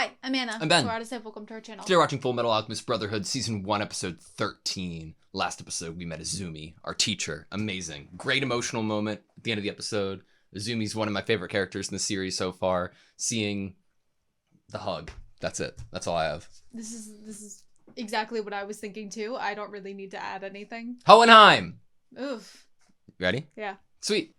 Hi, I'm Anna. I'm Ben. We're AutoSave. Welcome to our channel. Today we're watching Fullmetal Alchemist Brotherhood, Season 1, Episode 13. Last episode, we met Izumi, our teacher. Amazing. Great emotional moment at the end of the episode. Izumi's one of my favorite characters in the series so far. Seeing the hug. That's it. That's all I have. This is exactly what I was thinking too. I don't really need to add anything. Hohenheim! Oof. Ready? Yeah. Sweet.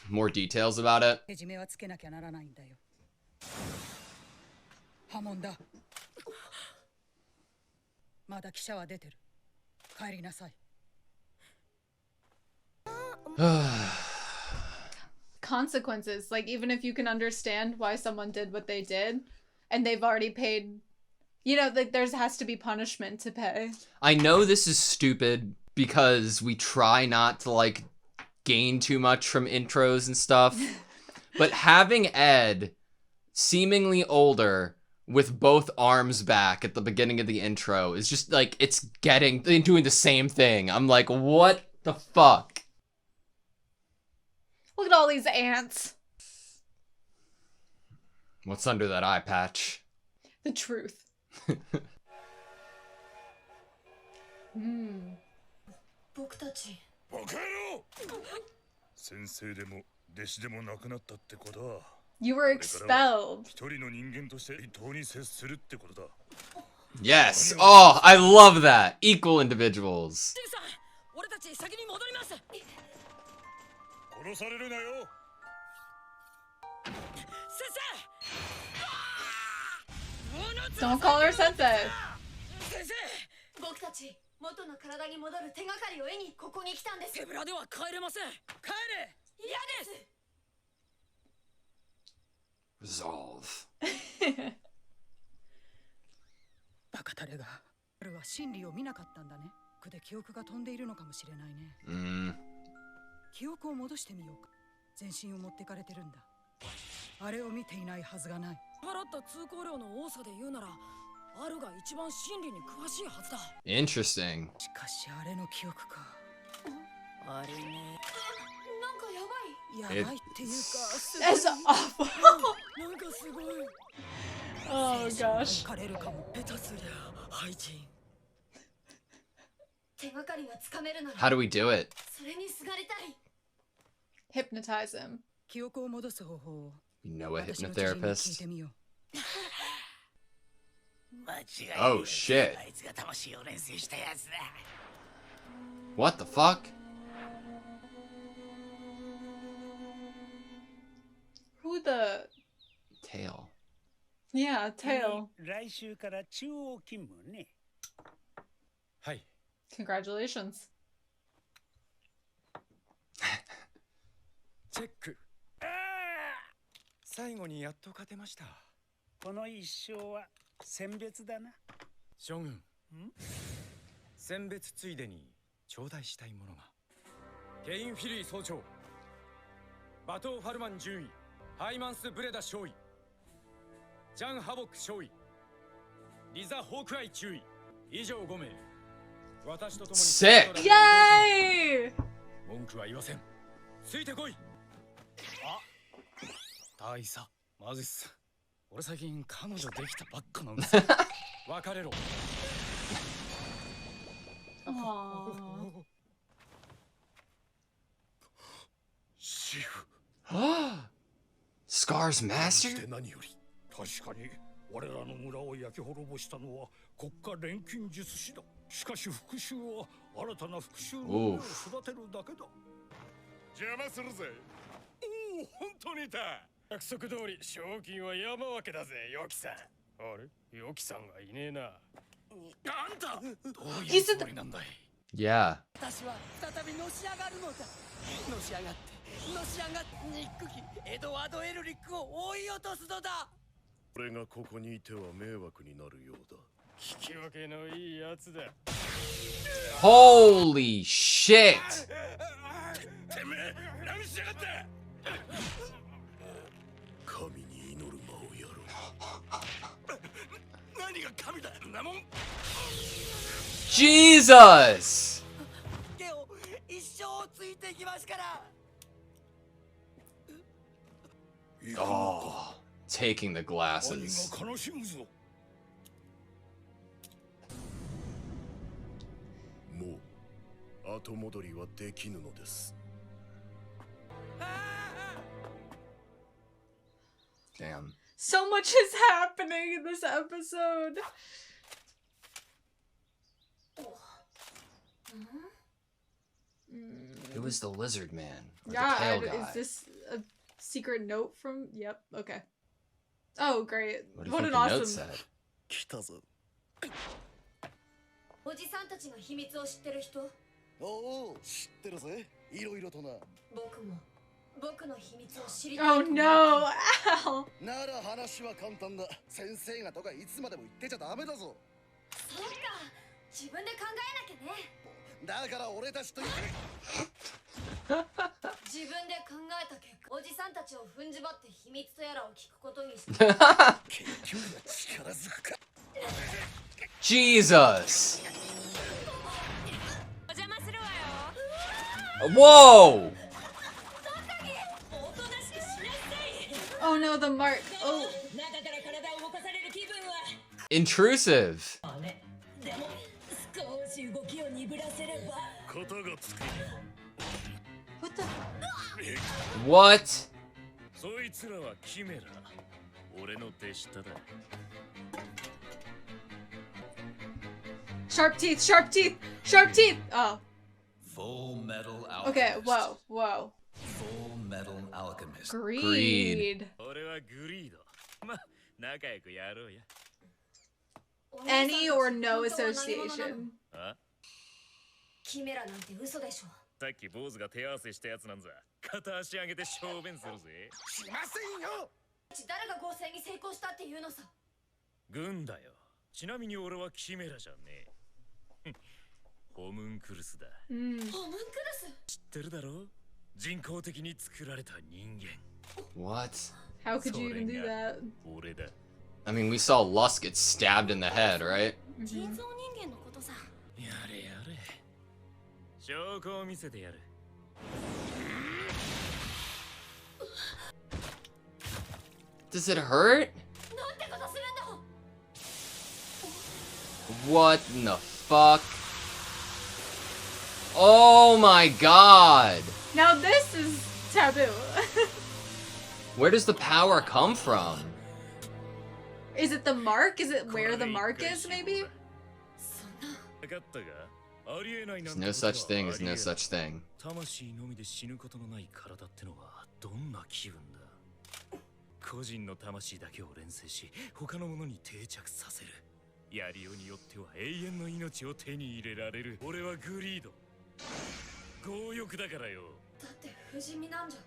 More details about it. Consequences. Like, even if you can understand why someone did what they did, and they've already paid, you know, like, there has to be punishment to pay. I know this is stupid because we try not to, like, gain too much from intros and stuff, but having Ed, seemingly older, with both arms back at the beginning of the intro is just, like, it's doing the same thing. I'm like, what the fuck? Look at all these ants. What's under that eye patch? The truth. You were expelled. Yes. Oh, I love that. Equal individuals. Don't call her sensei. Resolve. Interesting. That's awful. Oh gosh. How do we do it? Hypnotize him. You know a hypnotherapist? Oh shit. What the fuck? Who the... Tail. Yeah, tail. Congratulations. Sick! Yay! Aww. Scar's master? He said Yeah. Holy shit! Jesus! Oh, taking the glasses. Damn. So much is happening in this episode. Who is the lizard man? Or Yeah, the tail guy? is this a secret note from? Yep. Okay. Oh, great! What do you What think an the note awesome. said? おじさんたちの秘密を知ってる人？おお、知ってるぜ。いろいろとな。僕の秘密を知りたい。Oh no! Ow! なら話は簡単だ。先生がとかいつまでも言ってちゃダメだぞ。そうか。自分で考えなきゃね。だから俺たちと。自分で考えた結果、おじさんたちを踏んじばって秘密とやらを聞くことにした。結局は力ずくか。Jesus! Whoa! Oh no, the mark. Oh. Intrusive. What the? What? Sharp teeth, sharp teeth, sharp teeth! Oh. Fullmetal Alchemist. Okay, whoa, whoa. Fullmetal Alchemist. Greed. Any or no association. キメラなんて嘘でしょ。さっき坊主が手合わせしたやつなんざ。片足上げて小便するぜ。しませんよ。誰が合成に成功したっていうのさ。軍だよ。ちなみに俺はキメラじゃねえ。ホムンクルスだ。ホムンクルス？知ってるだろ？人工的に作られた人間。What? How could you even do that? 俺だ。I mean, we saw Lusk get stabbed in the head, right? 人造人間のことさ。やれやれ。証拠を見せてやる。Does it hurt? なんてことするんだ。What in the fuck? Oh my god! Now this is taboo. Where does the power come from? Is it the mark? Is it where the mark is, maybe? There's no such thing as no such thing. 魂のみで死ぬことのない体ってのはどんな気分だ。個人の魂だけを錬成し、他のものに定着させる。やりようによっては永遠の命を手に入れられる。俺はグリード。強欲だからよ。だって不死身なんじゃ。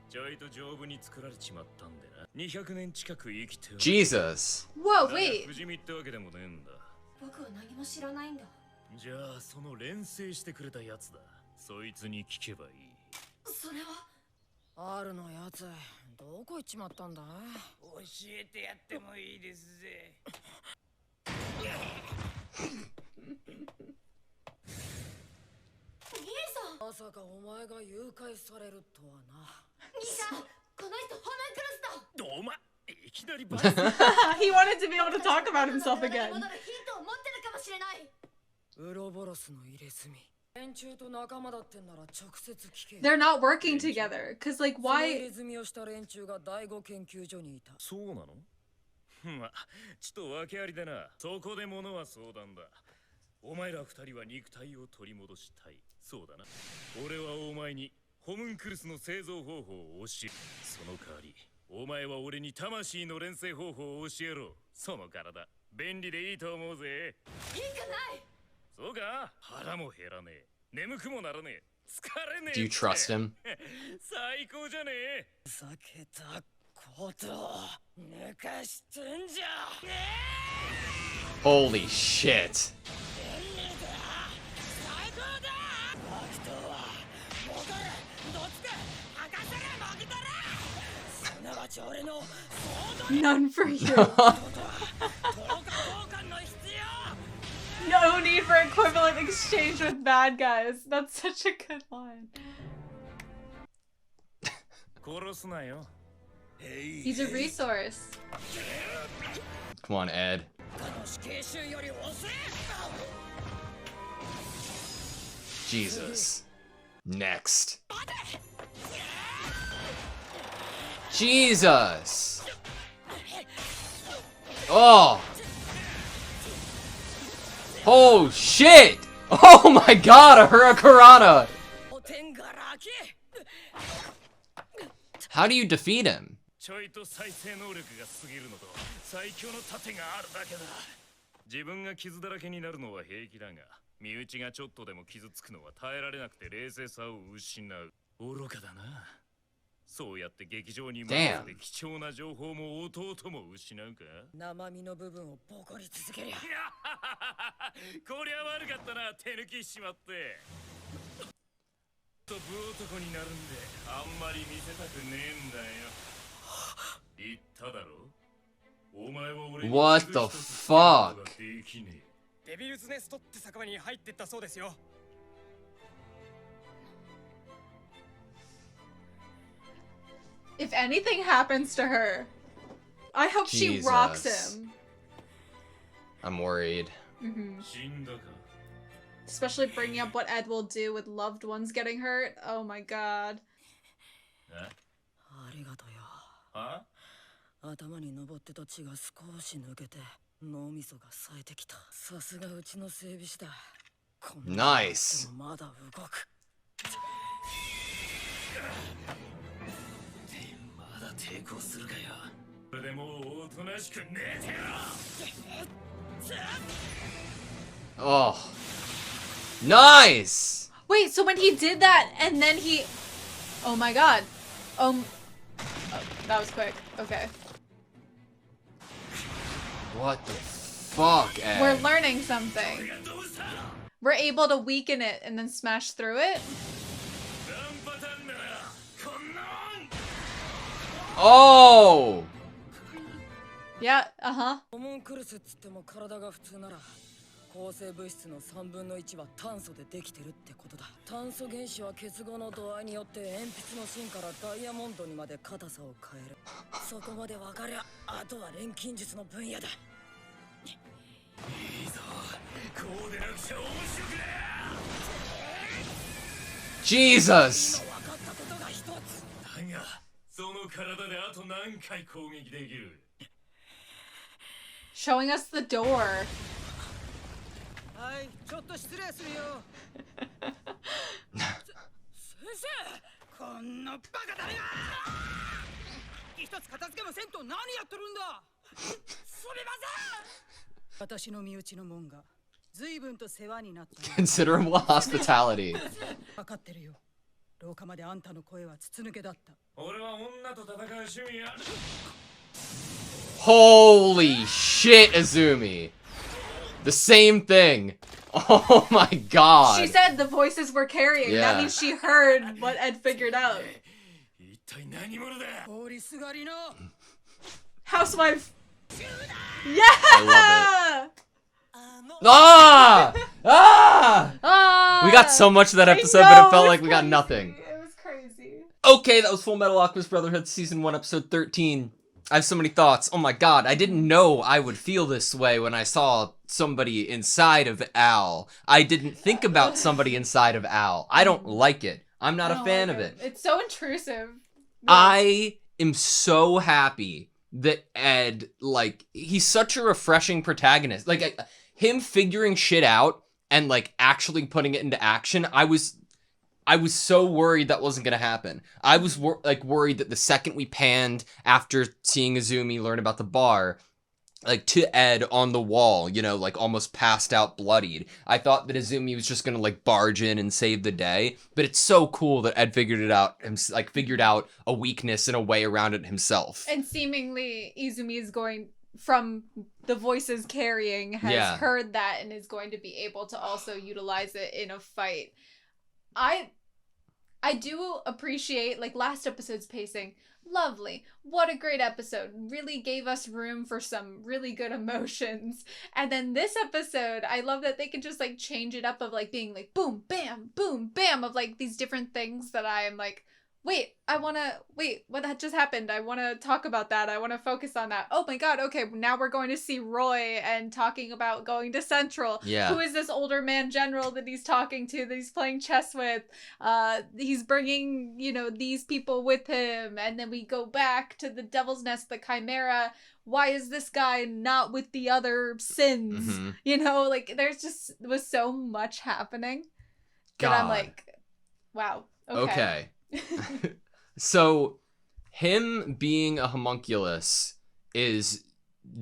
ちょいと丈夫に作られちまったんでな。200年近く生きてる。Jesus. Whoa, wait. 不死身ってわけでもねえんだ。僕は何も知らないんだ。じゃあその錬成してくれたやつだ。そいつに聞けばいい。それはあるのやつどこ行っちまったんだ。教えてやってもいいですぜ。兄さん。まさかお前が誘拐されるとはな。兄さん、この人ホムンクルスだ。お前いきなりバ He wanted to be able to talk about himself again. 戻るヒントを持ってるかもしれない。ウロボロスの入れ墨。連中と仲間だってんなら直接聞け。They're not working together. Cause like その入 why? れ墨をした連中が第五研究所にいた。そうなの？まあ、ちょっと訳ありでな。そこで物は相談だ。お前ら二人は肉体を取り戻したい。そうだな。俺はお前にホムンクルスの製造方法を教える。その代わり、お前は俺に魂の錬成方法を教えろ。その体、便利でいいと思うぜ。いいかない。そうか？腹も減らねえ。眠くもならねえ。疲れねえ。Do you trust him? 最高じゃねえ。避けたこと抜かしてんじゃね Holy shit. 最高だ。悪党は戻る。どっちか博士が負けたらすなわち俺の None for you. 交換の必要。 No need for equivalent exchange with bad guys. That's such a good line. 殺すなよ。He's a resource. Come on, Ed. 死刑囚より遅え Jesus. Next. Jesus. Oh. Oh shit. Oh my god, a Hurakarana. お天がらけ How do you defeat him? ちょいと再生能力が過ぎるのと最強の盾があるだけだ。自分が傷だらけになるのは平気だが、身内がちょっとでも傷つくのは耐えられなくて冷静さを失う。愚かだな。そうやって劇場に回って貴重な情報も弟も失うか。生身の部分をボコり続けりゃこりゃ悪かったな、手抜きしまって。と武男になるんであんまり見せたくねえんだよ。言っただろ。お前は俺に What the fuck? できねえ。デビルズネストって酒場に入ってったそうですよ。If anything happens to her, I hope she Jesus. rocks him. I'm worried. 死んだか。 Especially bringing up what Ed will do with loved ones getting hurt. Oh my god. え？ありがとよ。あ？頭に登ってた血が少し抜けて脳みそが冴えてきた。さすがうちの整備士だ。こんな Nice. でもまだ動く。まだ抵抗するかよ。それでもうおとなしく寝てろ。 Oh. Nice! Wait, so when he did that and then he... Oh my god. Oh, that was quick. Okay. What the fuck, Ed? We're learning something. We're able to weaken it and then smash through it. Oh! Yeah, uh-huh. ホムンクルスっつっても体が普通なら抗生物質の3分の1は炭素でできてるってことだ。炭素原子は結合の度合いによって鉛筆の芯からダイヤモンドにまで硬さを変える。そこまで分かりゃあとは錬金術の分野だ。いいぞ。こうでなくちゃ面白くねえ。 Jesus! 分かったことが一つ。だがその体であと何回攻撃できる。 Showing us the door. はい、ちょっと失礼するよ。先生、こんなバカ誰が一つ片付けもせんと何やってるんだ。すみません。私の身内のもんが随分と世話になった。 Considerable hospitality. 分かってるよ。廊下まであんたの声は筒抜けだった。俺は女と戦う趣味や。 Holy shit, Izumi! The same thing! Oh my god! She said the voices were carrying. Yeah. That means she heard what Ed figured out. 一体何者だ。通りすがりの Housewife. I Yeah! Ah! Ah! Ah! We got so much of that I episode, know, but it felt was like we got crazy. nothing. It was crazy. Okay, that was Fullmetal Alchemist Brotherhood Season 1, Episode 13. I have so many thoughts. Oh my god, I didn't know I would feel this way when I saw somebody inside of Al. I didn't think about somebody inside of Al. I don't like it. I'm not I a don't fan like of it. It's so intrusive. I am so happy that Ed, like, he's such a refreshing protagonist. Like, him figuring shit out and, like, actually putting it into action, I was so worried that wasn't gonna happen. I was worried that the second we panned after seeing Izumi learn about the bar, like to Ed on the wall, you know, like almost passed out bloodied, I thought that Izumi was just gonna like barge in and save the day. But it's so cool that Ed figured out a weakness and a way around it himself. And seemingly Izumi is going, from the voices carrying, has heard that and is going to be able to also utilize it in a fight. I do appreciate, like, last episode's pacing. Lovely. What a great episode. Really gave us room for some really good emotions. And then this episode, I love that they can just, like, change it up of, like, being, like, boom, bam, of, like, these different things that I am, like, Wait, what that just happened? I want to talk about that. I want to focus on that. Oh my god, okay, now we're going to see Roy and talking about going to Central. Yeah. Who is this older man general that he's talking to, that he's playing chess with? He's bringing, these people with him, and then we go back to the Devil's Nest, the Chimera. Why is this guy not with the other sins? Mm-hmm. There was so much happening God. that I'm like, wow, okay. So him being a homunculus is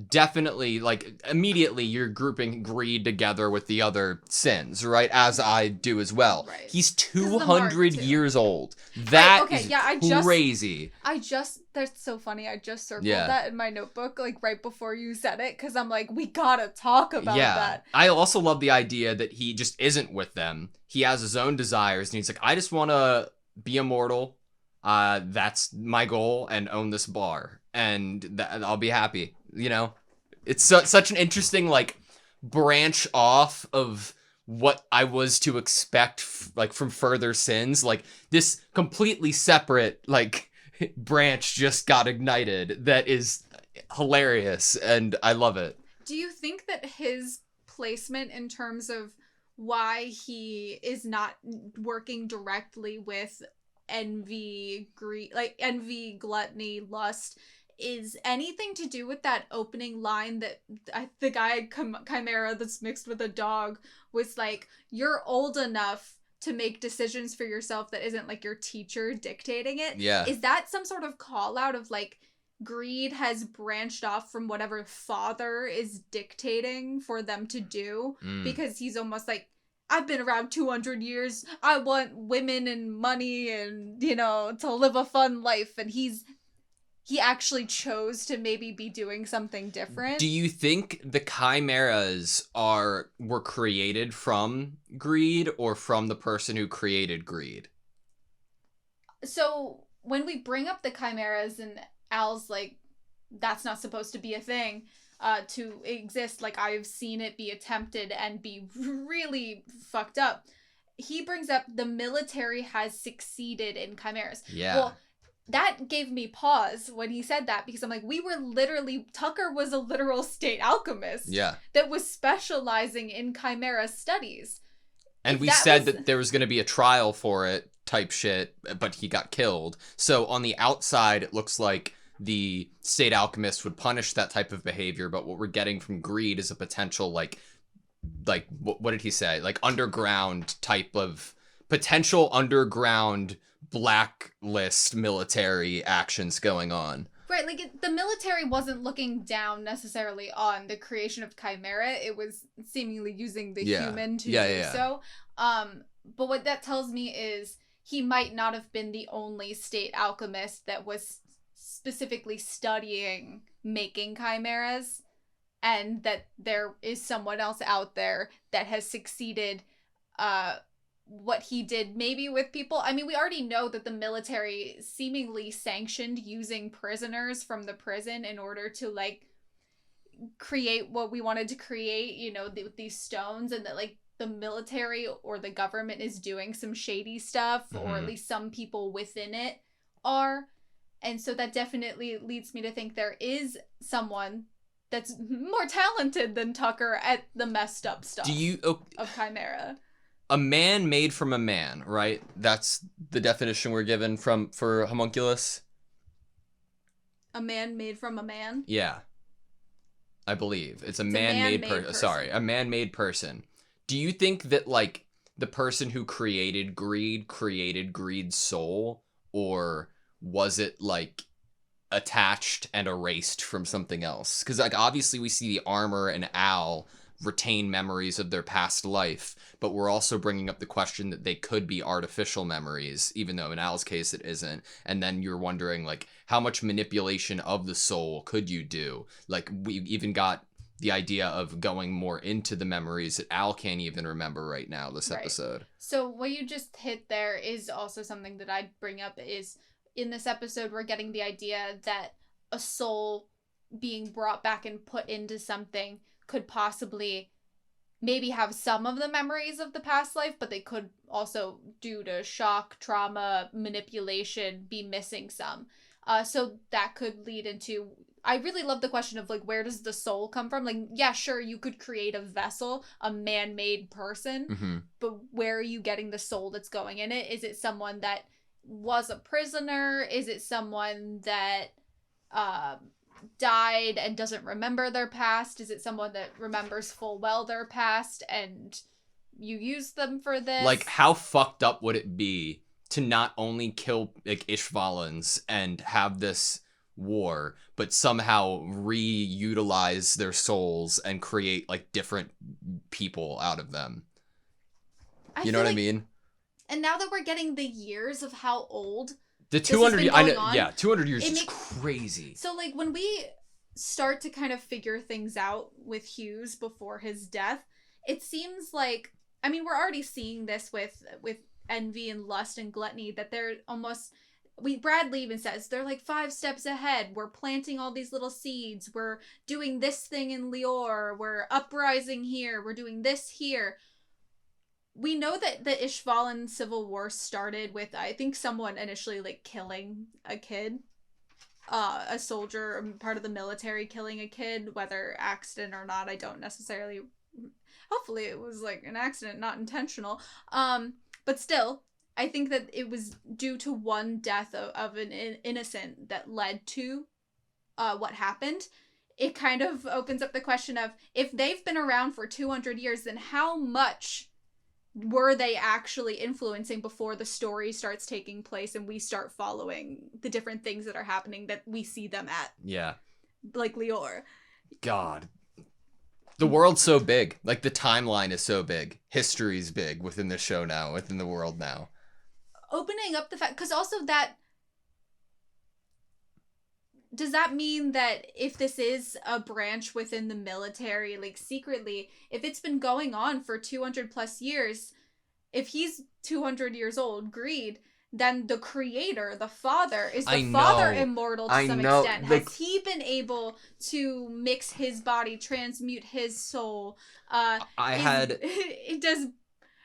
definitely, like, immediately you're grouping greed together with the other sins, right? As I do as well. Right. He's 'Cause the mark, 200 too. years old. That okay, is yeah, crazy. That's so funny. I just circled Yeah. that in my notebook, like right before you said it, because I'm like, we gotta talk about that. I also love the idea that he just isn't with them. He has his own desires, and he's like, I just want to be immortal. That's my goal, and own this bar, and I'll be happy. It's such an interesting, like, branch off of what I was to expect, like, from Further Sins. Like, this completely separate, like, branch just got ignited that is hilarious, and I love it. Do you think that his placement in terms of why he is not working directly with envy, greed, like envy, gluttony, lust, is anything to do with that opening line that the guy Chimera that's mixed with a dog was like, you're old enough to make decisions for yourself that isn't like your teacher dictating it? Yeah. Is that some sort of call out of like greed has branched off from whatever father is dictating for them to do? Because he's almost like, I've been around 200 years. I want women and money and, to live a fun life. And he actually chose to maybe be doing something different. Do you think the chimeras were created from greed or from the person who created greed? So when we bring up the chimeras and Al's like, that's not supposed to be a thing to exist, like I've seen it be attempted and be really fucked up. He brings up the military has succeeded in chimeras. Yeah. Well, that gave me pause when he said that, because I'm like, Tucker was a literal state alchemist. Yeah. That was specializing in chimera studies. And we said that there was going to be a trial for it type shit, but he got killed. So on the outside, it looks like the state alchemist would punish that type of behavior, but what we're getting from greed is a potential, like what did he say? Like underground type of potential underground blacklist military actions going on. Right, like the military wasn't looking down necessarily on the creation of chimera. It was seemingly using the human to do so. But what that tells me is he might not have been the only state alchemist that was specifically studying making chimeras, and that there is someone else out there that has succeeded what he did maybe with people. I mean, we already know that the military seemingly sanctioned using prisoners from the prison in order to like create what we wanted to create, with these stones, and that like the military or the government is doing some shady stuff, or at least some people within it are. And so that definitely leads me to think there is someone that's more talented than Tucker at the messed up stuff of chimera. A man made from a man, right? That's the definition we're given for homunculus. A man made from a man? Yeah. I believe. It's a man-made person. Sorry, a man-made person. Do you think that, like, the person who created greed's soul? Or was it, like, attached and erased from something else? Because, like, obviously we see the armor and Al retain memories of their past life, but we're also bringing up the question that they could be artificial memories, even though in Al's case it isn't. And then you're wondering, like, how much manipulation of the soul could you do? Like, we even got the idea of going more into the memories that Al can't even remember right now this episode. So what you just hit there is also something that I'd bring up, is in this episode we're getting the idea that a soul being brought back and put into something could possibly maybe have some of the memories of the past life, but they could also, due to shock, trauma, manipulation, be missing some. So that could lead into... I really love the question of, like, where does the soul come from? Like, yeah, sure, you could create a vessel, a man-made person, but where are you getting the soul that's going in it? Is it someone that was a prisoner? Is it someone that died and doesn't remember their past? Is it someone that remembers full well their past and you use them for this? Like, how fucked up would it be to not only kill, like, Ishvalans and have this war, but somehow reutilize their souls and create, like, different people out of them? You know what I mean? And now that we're getting the years of how old the 200 I know, on, yeah, 200 years is crazy. So, like, when we start to kind of figure things out with Hughes before his death, it seems like, I mean, we're already seeing this with envy and lust and gluttony, that they're almost... Bradley even says they're like 5 steps ahead. We're planting all these little seeds. We're doing this thing in Lior. We're uprising here. We're doing this here. We know that the Ishvalan civil war started with, I think, someone initially, like, killing a kid. A soldier, part of the military, killing a kid, whether accident or not, I don't necessarily... Hopefully it was, like, an accident, not intentional. But still... I think that it was due to one death of an innocent that led to what happened. It kind of opens up the question of, if they've been around for 200 years, then how much were they actually influencing before the story starts taking place and we start following the different things that are happening that we see them at? Yeah. Like Lior. God. The world's so big. Like, the timeline is so big. History's big within the show now, within the world now. Opening up the fact, because also that, does that mean that if this is a branch within the military, like, secretly, if it's been going on for 200 plus years, if he's 200 years old, Greed, then the creator, the father, is the father immortal to some extent? Like, has he been able to mix his body, transmute his soul?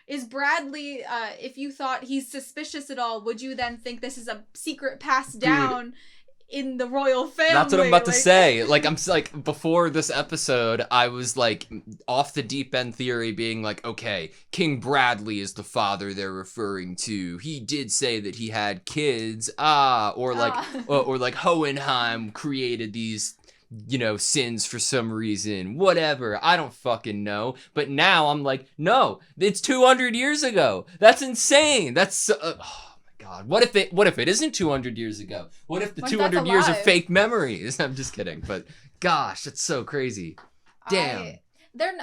Is Bradley, if you thought he's suspicious at all, would you then think this is a secret passed down in the royal family? That's what I'm about to say. Like, before this episode, I was, like, off the deep end theory being like, okay, King Bradley is the father they're referring to. He did say that he had kids. Or Hohenheim created these, you know, sins for some reason, whatever, I don't fucking know. But now I'm like, no, it's 200 years ago. That's insane. That's oh my god, what if it isn't 200 years ago? What if the 200 years of fake memories? I'm just kidding, but gosh, that's so crazy. Damn.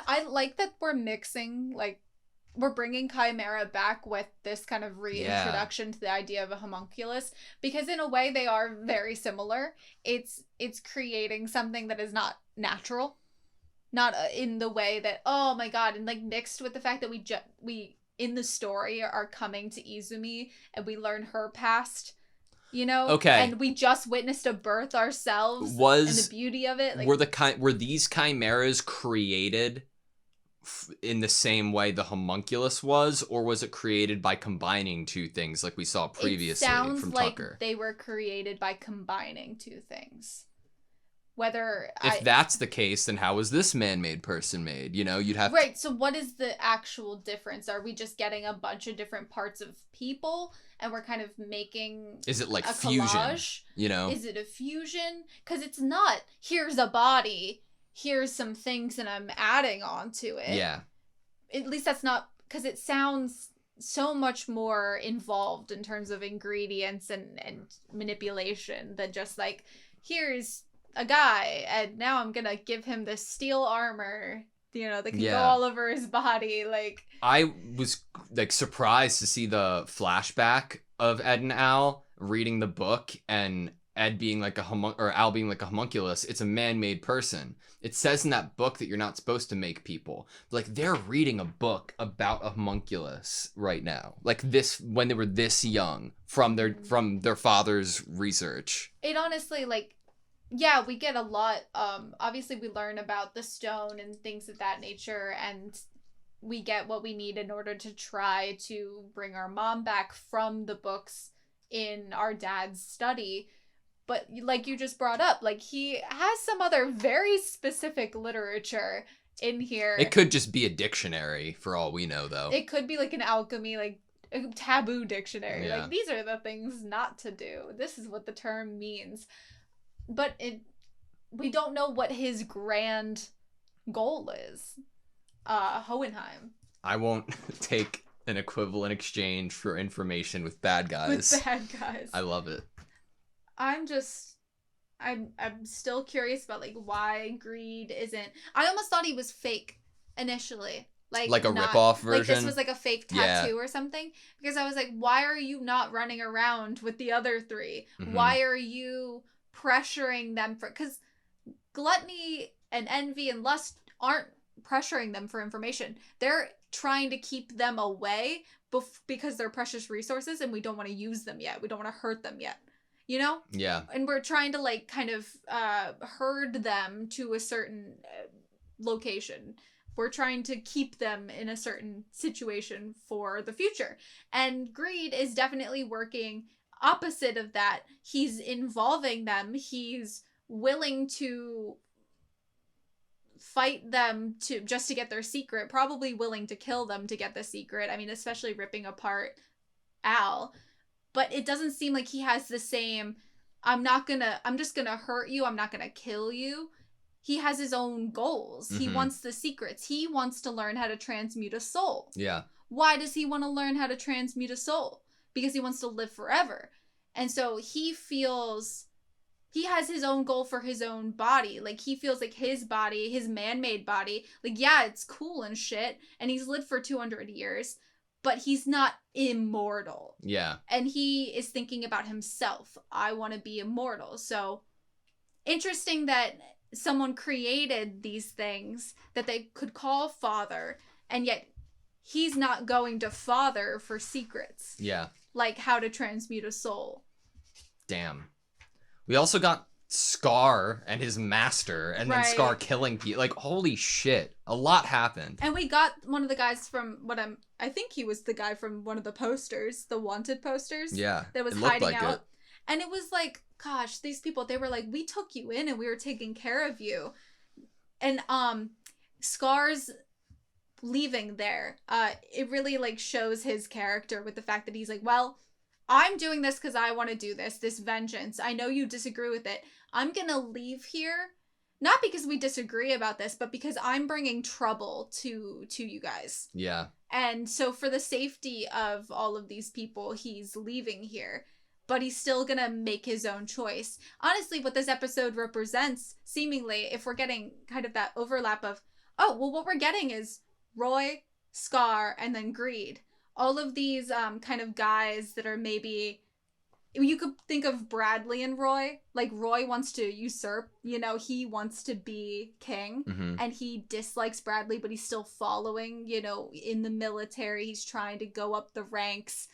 I like that we're mixing, like, we're bringing Chimera back with this kind of reintroduction to the idea of a homunculus, because in a way they are very similar. It's creating something that is not natural, not in the way that, oh my god, and, like, mixed with the fact that we in the story are coming to Izumi and we learn her past, you know? Okay. And we just witnessed a birth ourselves, and the beauty of it. Like, were these chimeras created in the same way the homunculus was, or was it created by combining two things like we saw previously from Tucker? It sounds like they were created by combining two things. If that's the case, then how was this man-made person made? You know, you'd have... Right, so what is the actual difference? Are we just getting a bunch of different parts of people, and we're kind of making... Is it like a fusion? Collage? You know? Is it a fusion? Because it's not, here's a body, here's some things, and I'm adding on to it. Yeah. At least that's not... Because it sounds so much more involved in terms of ingredients and manipulation than just like, here's a guy and now I'm gonna give him this steel armor, you know, that can go all over his body. Like, I was like surprised to see the flashback of Ed and Al reading the book and Ed being like Al being like a homunculus. It's a man-made person. It says in that book that you're not supposed to make people. Like, they're reading a book about a homunculus right now. Like, this, when they were this young, from their father's research. It honestly, like, yeah, we get a lot. Obviously we learn about the stone and things of that nature, and we get what we need in order to try to bring our mom back from the books in our dad's study. But like you just brought up, like he has some other very specific literature in here. It could just be a dictionary for all we know, though. It could be like an alchemy, like a taboo dictionary. Yeah. Like, these are the things not to do. This is what the term means. But we don't know what his grand goal is. Hohenheim. I won't take an equivalent exchange for information with bad guys. With bad guys. I love it. I'm still curious about like why Greed isn't. I almost thought he was fake initially. Like a rip-off version? Like this was like a fake tattoo or something. Because I was like, why are you not running around with the other three? Mm-hmm. Why are you pressuring them for... Because gluttony and envy and lust aren't pressuring them for information. They're trying to keep them away because they're precious resources and we don't want to use them yet. We don't want to hurt them yet. You know? Yeah. And we're trying to like kind of herd them to a certain location. We're trying to keep them in a certain situation for the future. And Greed is definitely working opposite of that. He's involving them. He's willing to fight them just to get their secret, probably willing to kill them to get the secret. I mean, especially ripping apart Al. But it doesn't seem like he has the same, I'm just gonna hurt you, I'm not gonna kill you. He has his own goals. Mm-hmm. He wants the secrets. He wants to learn how to transmute a soul. Yeah. Why does he want to learn how to transmute a soul? Because he wants to live forever. And so he feels he has his own goal for his own body. Like, he feels like his body, his man-made body, like, yeah, it's cool and shit, and he's lived for 200 years, but he's not immortal. Yeah. And he is thinking about himself. I want to be immortal. So, interesting that someone created these things that they could call father, and yet he's not going to father for secrets. Yeah. Like how to transmute a soul. Damn. We also got Scar and his master, and then Scar killing people. Like, holy shit. A lot happened. And we got one of the guys from I think he was the guy from one of the posters, the wanted posters. Yeah. That was hiding out. It. And it was like, gosh, these people, they were like, we took you in and we were taking care of you. And Scar's leaving there. It really like shows his character with the fact that he's like, well, I'm doing this because I want to do this vengeance. I know you disagree with it. I'm going to leave here. Not because we disagree about this, but because I'm bringing trouble to you guys. Yeah. And so for the safety of all of these people, he's leaving here. But he's still going to make his own choice. Honestly, what this episode represents, seemingly, if we're getting kind of that overlap of, oh, well, what we're getting is Roy, Scar, and then Greed. All of these kind of guys that are maybe, you could think of Bradley and Roy. Like, Roy wants to usurp, he wants to be king. Mm-hmm. And he dislikes Bradley, but he's still following, in the military. He's trying to go up the ranks.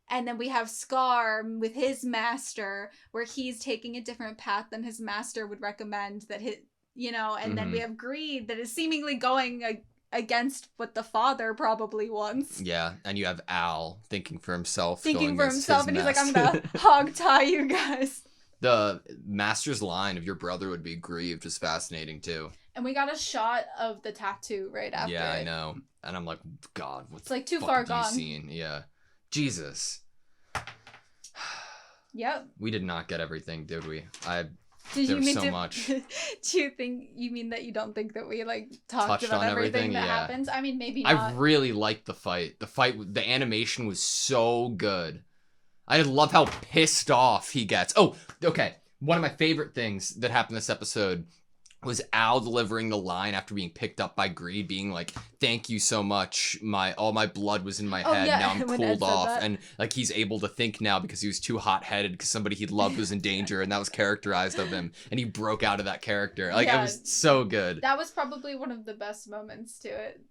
And then we have Scar with his master, where he's taking a different path than his master would recommend that and mm-hmm. then we have Greed that is seemingly going against what the father probably wants. Yeah, and you have Al thinking for himself. And he's like, I'm gonna hog tie you guys. The master's line of your brother would be grieved is fascinating too. And we got a shot of the tattoo right after. Yeah, I know. And I'm like, God, what's like too far gone. Seen? Yeah. Jesus. Yep. We did not get everything, did we? There was so much. Do you mean that you don't think that we talked about everything that happens? I mean, maybe not. I really liked the fight. The animation was so good. I love how pissed off he gets. Oh, okay. One of my favorite things that happened this episode was Al delivering the line after being picked up by Greed, being like, "Thank you so much. All my blood was in my head. Yeah. Now I'm cooled off." And like, he's able to think now because he was too hot-headed because somebody he loved was in danger, and that was characterized of him. And he broke out of that character. Like, it was so good. That was probably one of the best moments to it.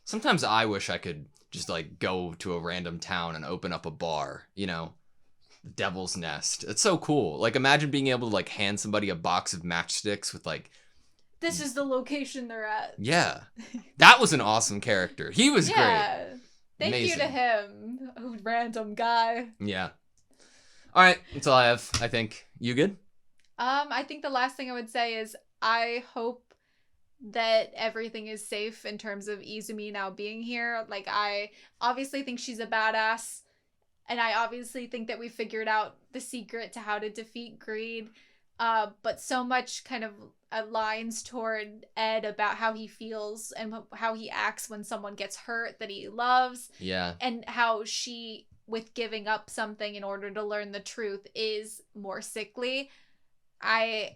Sometimes I wish I could just go to a random town and open up a bar, Devil's Nest. It's so cool. Like, imagine being able to hand somebody a box of matchsticks with this is the location they're at. Yeah. That was an awesome character. He was great. Yeah. Thank you to Amazing. him. Oh, random guy. Yeah. All right, that's all I have, I think. You good? I think the last thing I would say is I hope that everything is safe in terms of Izumi now being here. Like, I obviously think she's a badass, and I obviously think that we figured out the secret to how to defeat greed. But so much kind of aligns toward Ed about how he feels and how he acts when someone gets hurt that he loves. Yeah. And how she, with giving up something in order to learn the truth, is more sickly.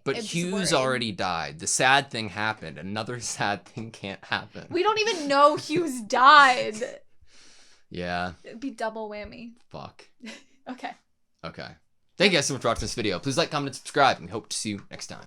But Hughes already died. The sad thing happened. Another sad thing can't happen. We don't even know Hughes died. Yeah. It'd be double whammy. Fuck. Okay. Okay. Thank you guys so much for watching this video. Please like, comment, and subscribe, and we hope to see you next time.